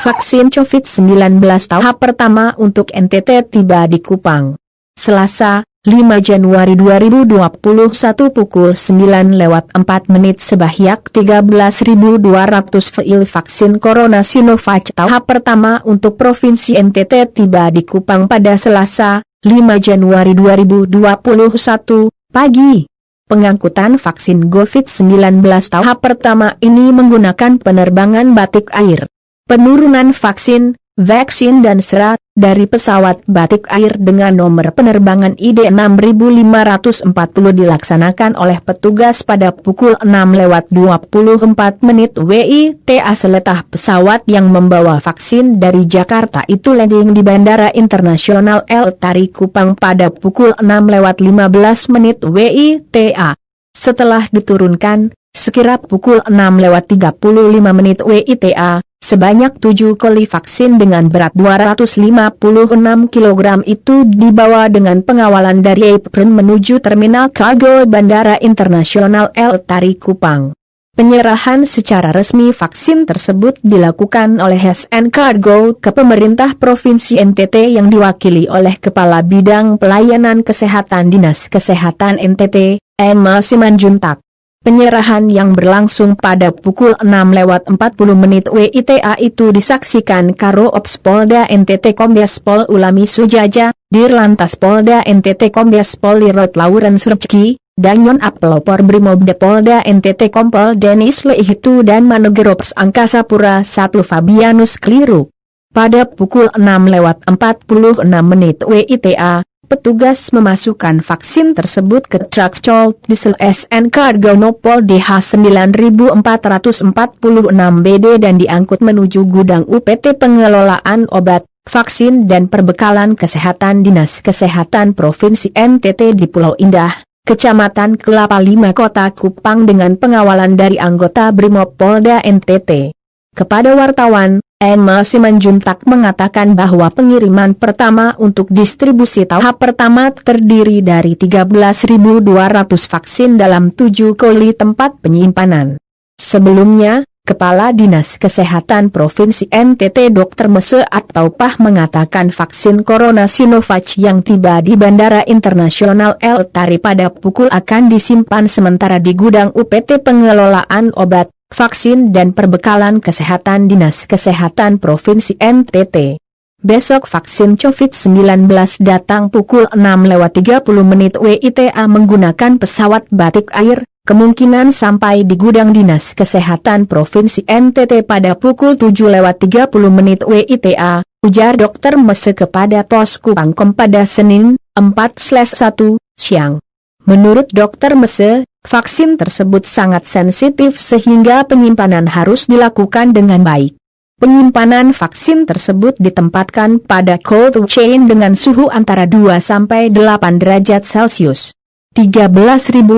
Vaksin COVID-19 tahap pertama untuk NTT tiba di Kupang. Selasa, 5 Januari 2021 pukul 9:04 sebanyak 13.200 vial vaksin Corona Sinovac tahap pertama untuk Provinsi NTT tiba di Kupang pada Selasa, 5 Januari 2021, pagi. Pengangkutan vaksin COVID-19 tahap pertama ini menggunakan penerbangan batik air. Penurunan vaksin dan serat dari pesawat batik air dengan nomor penerbangan ID 6540 dilaksanakan oleh petugas pada pukul 6:24 WITA. Seletah pesawat yang membawa vaksin dari Jakarta itu landing di Bandara Internasional El Tari Kupang pada pukul 6:15 WITA. Setelah diturunkan, sekira pukul 6:35 WITA, sebanyak 7 koli vaksin dengan berat 256 kg itu dibawa dengan pengawalan dari apron menuju Terminal Kargo Bandara Internasional El Tari Kupang. Penyerahan secara resmi vaksin tersebut dilakukan oleh SN Kargo ke pemerintah Provinsi NTT yang diwakili oleh Kepala Bidang Pelayanan Kesehatan Dinas Kesehatan NTT, M. Simanjuntak. Penyerahan yang berlangsung pada pukul 6:40 WITA itu disaksikan Karo Ops Polda NTT Kombes Pol Ulami Sujaja, Dirlantas Polda NTT Kombes Pol Lirot Lawrence Rezeki, Danyon Pelopor Brimobda Polda NTT Kompol Denis Leihitu dan Manager Ops Angkasa Pura I Fabianus Kliru. Pada pukul 6:46 WITA, petugas memasukkan vaksin tersebut ke truk cold diesel SN Kargo Nopol DH 9446 BD dan diangkut menuju gudang UPT Pengelolaan Obat, Vaksin dan Perbekalan Kesehatan Dinas Kesehatan Provinsi NTT di Pulau Indah, Kecamatan Kelapa Lima Kota Kupang dengan pengawalan dari anggota Brimob Polda NTT. Kepada wartawan, M. Simanjuntak mengatakan bahwa pengiriman pertama untuk distribusi tahap pertama terdiri dari 13.200 vaksin dalam 7 koli tempat penyimpanan. Sebelumnya, Kepala Dinas Kesehatan Provinsi NTT Dr. Mese atau Pah mengatakan vaksin Corona Sinovac yang tiba di Bandara Internasional El Tari pada pukul akan disimpan sementara di gudang UPT Pengelolaan Obat, Vaksin dan Perbekalan Kesehatan Dinas Kesehatan Provinsi NTT. Besok vaksin COVID-19 datang pukul 6:30 WITA menggunakan pesawat batik air, kemungkinan sampai di gudang Dinas Kesehatan Provinsi NTT pada pukul 7:30 WITA, ujar Dr. Mese kepada Pos Kupangkom pada Senin, 4/1, siang. Menurut Dr. Mese, vaksin tersebut sangat sensitif sehingga penyimpanan harus dilakukan dengan baik. Penyimpanan vaksin tersebut ditempatkan pada cold chain dengan suhu antara 2-8 derajat Celcius. 13.200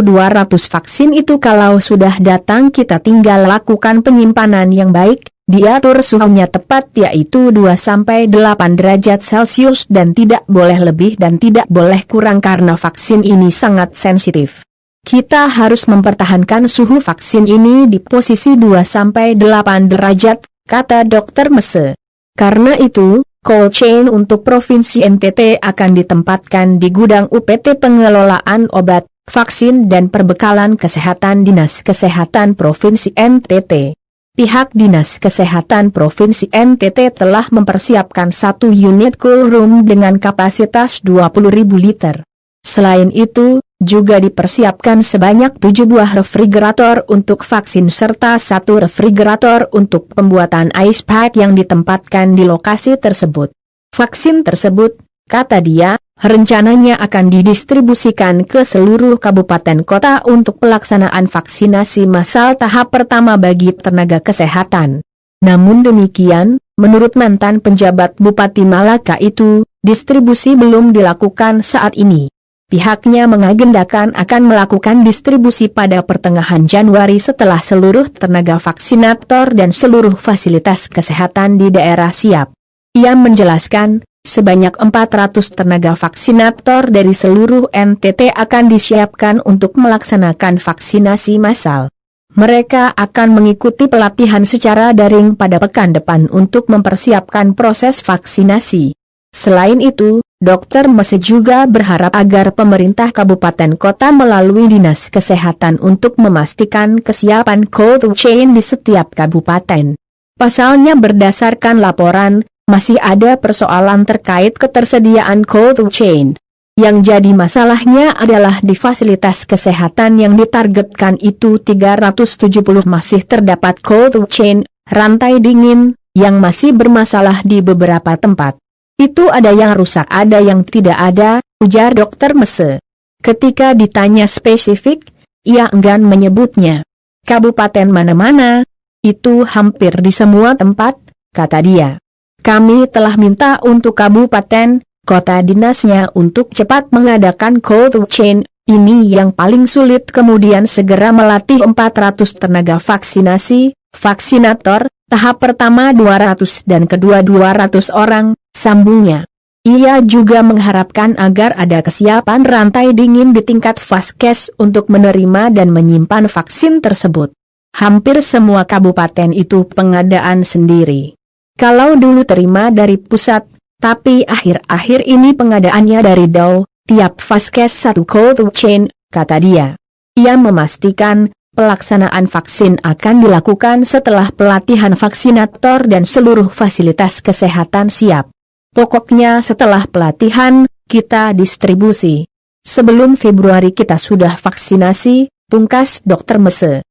vaksin itu kalau sudah datang kita tinggal lakukan penyimpanan yang baik, diatur suhunya tepat yaitu 2-8 derajat Celcius dan tidak boleh lebih dan tidak boleh kurang karena vaksin ini sangat sensitif. Kita harus mempertahankan suhu vaksin ini di posisi 2-8 derajat, kata Dr. Mese. Karena itu, cold chain untuk Provinsi NTT akan ditempatkan di gudang UPT Pengelolaan Obat, Vaksin dan Perbekalan Kesehatan Dinas Kesehatan Provinsi NTT. Pihak Dinas Kesehatan Provinsi NTT telah mempersiapkan 1 unit cool room dengan kapasitas 20.000 liter. Selain itu, juga dipersiapkan sebanyak 7 buah refrigerator untuk vaksin serta 1 refrigerator untuk pembuatan ice pack yang ditempatkan di lokasi tersebut. Vaksin tersebut, kata dia, rencananya akan didistribusikan ke seluruh kabupaten kota untuk pelaksanaan vaksinasi massal tahap pertama bagi tenaga kesehatan. Namun demikian, menurut mantan penjabat Bupati Malaka itu, distribusi belum dilakukan saat ini. Pihaknya mengagendakan akan melakukan distribusi pada pertengahan Januari setelah seluruh tenaga vaksinator dan seluruh fasilitas kesehatan di daerah siap. Ia menjelaskan, sebanyak 400 tenaga vaksinator dari seluruh NTT akan disiapkan untuk melaksanakan vaksinasi massal. Mereka akan mengikuti pelatihan secara daring pada pekan depan untuk mempersiapkan proses vaksinasi. Selain itu, Dr. Mese juga berharap agar pemerintah kabupaten kota melalui Dinas Kesehatan untuk memastikan kesiapan cold chain di setiap kabupaten. Pasalnya berdasarkan laporan, masih ada persoalan terkait ketersediaan cold chain. Yang jadi masalahnya adalah di fasilitas kesehatan yang ditargetkan itu 370 masih terdapat cold chain, rantai dingin, yang masih bermasalah di beberapa tempat. Itu ada yang rusak ada yang tidak ada, ujar Dr. Mese. Ketika ditanya spesifik, ia enggan menyebutnya. Kabupaten mana-mana? Itu hampir di semua tempat, kata dia. Kami telah minta untuk kabupaten, kota dinasnya untuk cepat mengadakan cold chain, ini yang paling sulit kemudian segera melatih 400 tenaga vaksinator, tahap pertama 200 dan kedua 200 orang, sambungnya. Ia juga mengharapkan agar ada kesiapan rantai dingin di tingkat Vaskes untuk menerima dan menyimpan vaksin tersebut. Hampir semua kabupaten itu pengadaan sendiri. Kalau dulu terima dari pusat, tapi akhir-akhir ini pengadaannya dari DAO, tiap Vaskes satu cold chain, kata dia. Ia memastikan, pelaksanaan vaksin akan dilakukan setelah pelatihan vaksinator dan seluruh fasilitas kesehatan siap. Pokoknya setelah pelatihan, kita distribusi. Sebelum Februari kita sudah vaksinasi, pungkas Dr. Mese.